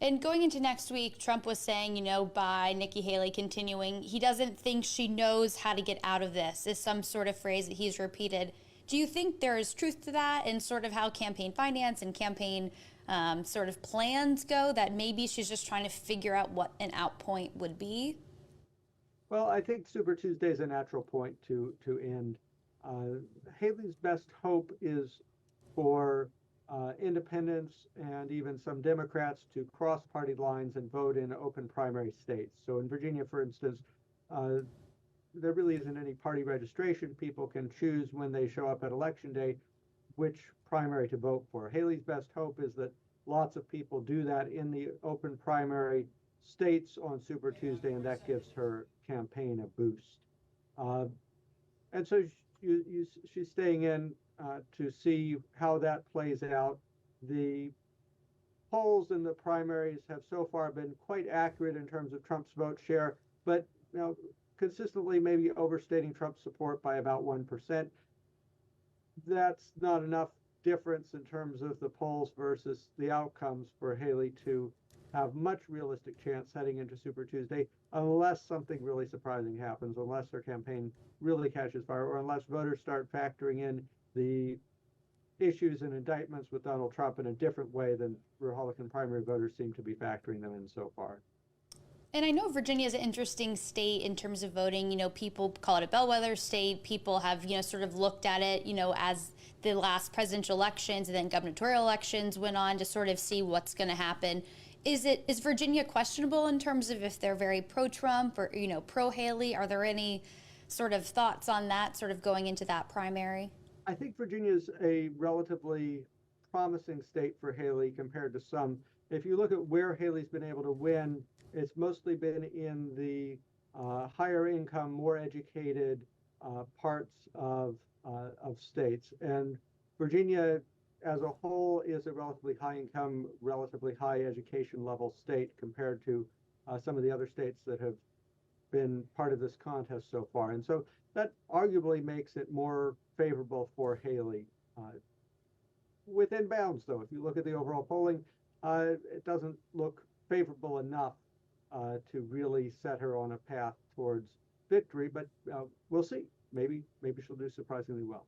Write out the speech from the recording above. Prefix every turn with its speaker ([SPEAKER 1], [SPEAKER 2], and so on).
[SPEAKER 1] And going into next week, Trump was saying, by Nikki Haley continuing, he doesn't think she knows how to get out of this, is some sort of phrase that he's repeated. Do you think there is truth to that and sort of how campaign finance and campaign sort of plans go, that maybe she's just trying to figure out what an out point would be?
[SPEAKER 2] Well, I think Super Tuesday is a natural point to end. Haley's best hope is for independents and even some Democrats to cross party lines and vote in open primary states. So in Virginia, for instance, uh, there really isn't any party registration. People can choose when they show up at election day which primary to vote for. Haley's best hope is that lots of people do that in the open primary states on Super Tuesday, and that gives her campaign a boost. Uh, and so she's staying in to see how that plays out. The polls in the primaries have so far been quite accurate in terms of Trump's vote share, but consistently maybe overstating Trump's support by about 1%. That's not enough difference in terms of the polls versus the outcomes for Haley to have much realistic chance heading into Super Tuesday, unless something really surprising happens, unless her campaign really catches fire, or unless voters start factoring in the issues and indictments with Donald Trump in a different way than Republican primary voters seem to be factoring them in so far.
[SPEAKER 1] And I know Virginia is an interesting state in terms of voting. People call it a bellwether state. People have, sort of looked at it, as the last presidential elections and then gubernatorial elections went on to sort of see what's going to happen. Is Virginia questionable in terms of if they're very pro-Trump or, pro-Haley? Are there any sort of thoughts on that sort of going into that primary?
[SPEAKER 2] I think Virginia is a relatively promising state for Haley compared to some. If you look at where Haley's been able to win, it's mostly been in the higher income, more educated parts of states. And Virginia as a whole is a relatively high income, relatively high education level state compared to some of the other states that have been part of this contest so far. And so that arguably makes it more favorable for Haley. Within bounds, though, if you look at the overall polling, it doesn't look favorable enough to really set her on a path towards victory, but we'll see. Maybe she'll do surprisingly well.